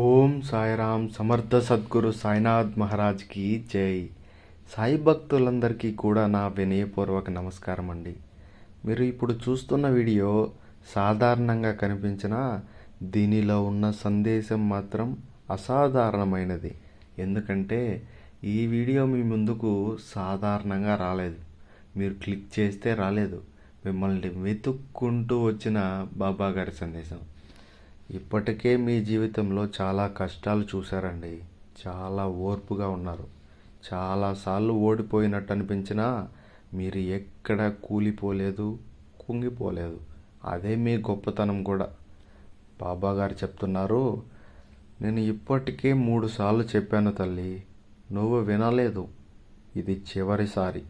ఓం సాయిరామ్ సమర్థ సద్గురు సాయినాథ్ మహారాజ్కి జై. సాయి భక్తులందరికీ కూడా నా వినయపూర్వక నమస్కారం అండి. మీరు ఇప్పుడు చూస్తున్న వీడియో సాధారణంగా కనిపించిన దీనిలో ఉన్న సందేశం మాత్రం అసాధారణమైనది. ఎందుకంటే ఈ వీడియో మీ ముందుకు సాధారణంగా రాలేదు, మీరు క్లిక్ చేస్తే రాలేదు, మిమ్మల్ని వెతుక్కుంటూ వచ్చిన బాబా గారి సందేశం. ఇప్పటికే మీ జీవితంలో చాలా కష్టాలు చూశారండి, చాలా ఓర్పుగా ఉన్నారు, చాలాసార్లు ఓడిపోయినట్టు అనిపించినా మీరు ఎక్కడ కూలిపోలేదు, కుంగిపోలేదు. అదే మీ గొప్పతనం కూడా. బాబా గారు చెప్తున్నారు, నేను ఇప్పటికే 3 సార్లు చెప్పాను తల్లి, నువ్వు వినలేదు, ఇది చివరిసారి.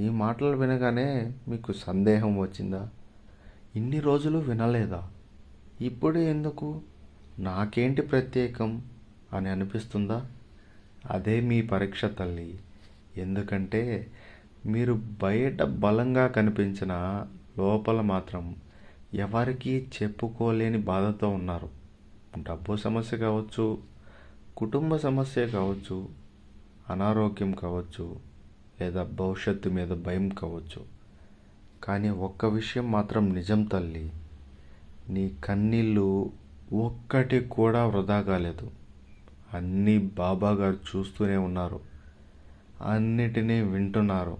ఈ మాటలు వినగానే మీకు సందేహం వచ్చిందా? ఇన్ని రోజులు వినలేదా, ఇప్పుడు ఎందుకు, నాకేంటి ప్రత్యేకం అని అనిపిస్తుందా? అదే మీ పరీక్ష తల్లి. ఎందుకంటే మీరు బయట బలంగా కనిపించిన లోపల మాత్రం ఎవరికీ చెప్పుకోలేని బాధతో ఉన్నారు. డబ్బు సమస్య కావచ్చు, కుటుంబ సమస్య కావచ్చు, అనారోగ్యం కావచ్చు, లేదా భవిష్యత్తు మీద భయం కావచ్చు. కానీ ఒక్క విషయం మాత్రం నిజం తల్లి, నీ కన్నీళ్ళు ఒక్కటి కూడా వృధా కాలేదు. అన్నీ బాబా గారు చూస్తూనే ఉన్నారు, అన్నిటినీ వింటున్నారు,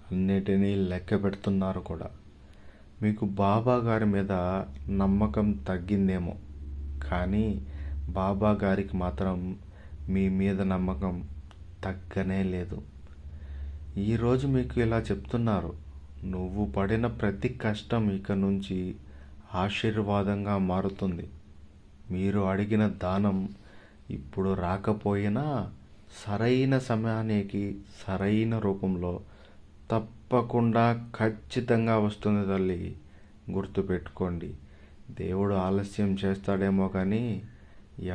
అన్నిటినీ లెక్క పెడుతున్నారు కూడా. మీకు బాబా గారి మీద నమ్మకం తగ్గిందేమో, కానీ బాబా గారికి మాత్రం మీ మీద నమ్మకం తగ్గనే లేదు. ఈరోజు మీకు ఇలా చెప్తున్నారు, నువ్వు పడిన ప్రతి కష్టం ఇక నుంచి ఆశీర్వాదంగా మారుతుంది. మీరు అడిగిన దానం ఇప్పుడు రాకపోయినా సరైన సమయానికి సరైన రూపంలో తప్పకుండా ఖచ్చితంగా వస్తుంది తల్లి. గుర్తుపెట్టుకోండి, దేవుడు ఆలస్యం చేస్తాడేమో కానీ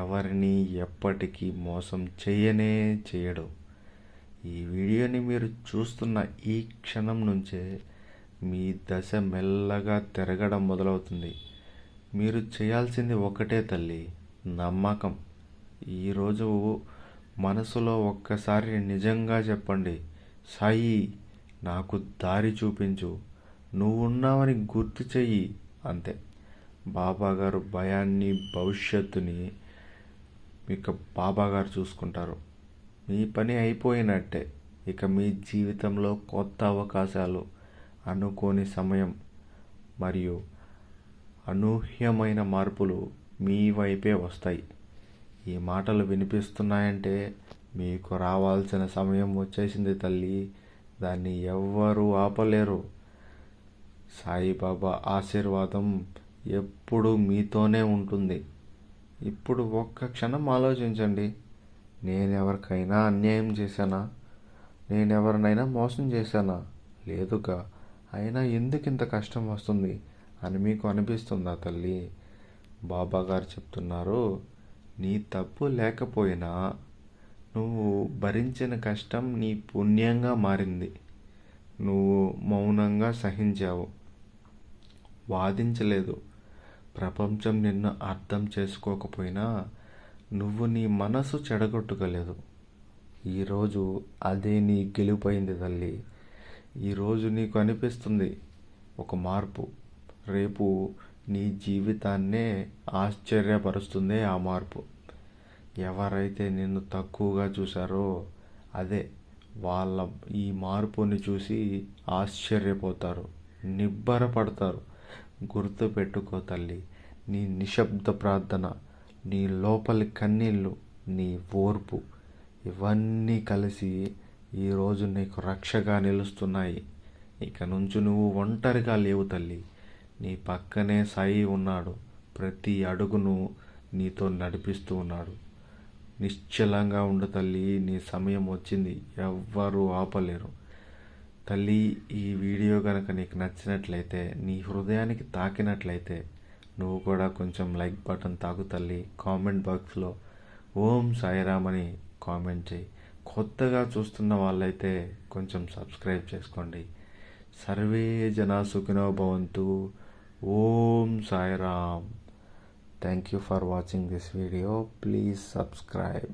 ఎవరిని ఎప్పటికీ మోసం చేయడు. ఈ వీడియోని మీరు చూస్తున్న ఈ క్షణం నుంచే మీ దశ మెల్లగా తిరగడం మొదలవుతుంది. మీరు చేయాల్సింది ఒకటే తల్లి, నమ్మకం. ఈరోజు మనసులో ఒక్కసారి నిజంగా చెప్పండి, సాయి నాకు దారి చూపించు, నువ్వు ఉన్నావని గుర్తు చెయ్యి. అంతే. బాబాగారు భయాన్ని, భవిష్యత్తుని మీకు బాబాగారు చూసుకుంటారు. మీ పని అయిపోయినట్టే. ఇక మీ జీవితంలో కొత్త అవకాశాలు, అనుకోని సమయం మరియు అనూహ్యమైన మార్పులు మీ వైపే వస్తాయి. ఈ మాటలు వినిపిస్తున్నాయంటే మీకు రావాల్సిన సమయం వచ్చేసింది తల్లి. దాన్ని ఎవ్వరూ ఆపలేరు. సాయిబాబా ఆశీర్వాదం ఎప్పుడూ మీతోనే ఉంటుంది. ఇప్పుడు ఒక్క క్షణం ఆలోచించండి, నేనెవరికైనా అన్యాయం చేశానా? నేనెవరినైనా మోసం చేశానా? లేదుగా. అయినా ఎందుకు ఇంత కష్టం వస్తుంది అని మీకు అనిపిస్తుందా తల్లి? బాబా గారు చెప్తున్నారు, నీ తప్పు లేకపోయినా నువ్వు భరించిన కష్టం నీ పుణ్యంగా మారింది. నువ్వు మౌనంగా సహించావు, వాదించలేదు. ప్రపంచం నిన్ను అర్థం చేసుకోకపోయినా నువ్వు నీ మనసు చెడగొట్టుకోలేదు. ఈరోజు అదే నీ గెలుపైంది తల్లి. ఈరోజు నీకు అనిపిస్తుంది ఒక మార్పు, రేపు నీ జీవితాన్నే ఆశ్చర్యపరుస్తుంది ఆ మార్పు. ఎవరైతే నిన్ను తక్కువగా చూశారో అదే వాళ్ళ ఈ మార్పుని చూసి ఆశ్చర్యపోతారు, నిబ్బరపడతారు. గుర్తుపెట్టుకో తల్లి, నీ నిశ్శబ్ద ప్రార్థన, నీ లోపలి కన్నీళ్ళు, నీ ఓర్పు, ఇవన్నీ కలిసి ఈరోజు నీకు రక్షగా నిలుస్తున్నాయి. ఇక నుంచి నువ్వు ఒంటరిగా లేవు తల్లి, నీ పక్కనే సాయి ఉన్నాడు. ప్రతి అడుగును నీతో నడిపిస్తూ ఉన్నాడు. నిశ్చలంగా ఉండు తల్లి, నీ సమయం వచ్చింది, ఎవ్వరూ ఆపలేరు. తల్లి, ఈ వీడియో కనుక నీకు నచ్చినట్లయితే, నీ హృదయానికి తాకినట్లయితే నువ్వు కూడా కొంచెం లైక్ బటన్ తాకు తల్లి. కామెంట్ బాక్స్లో ఓం సాయిరామ్ అని కామెంట్ చేయి. కొత్తగా చూస్తున్న వాళ్ళైతే కొంచెం సబ్స్క్రైబ్ చేసుకోండి. సర్వే జనా సుఖినో భవంతు. ఓం Sairam. Thank you for watching this video. Please subscribe.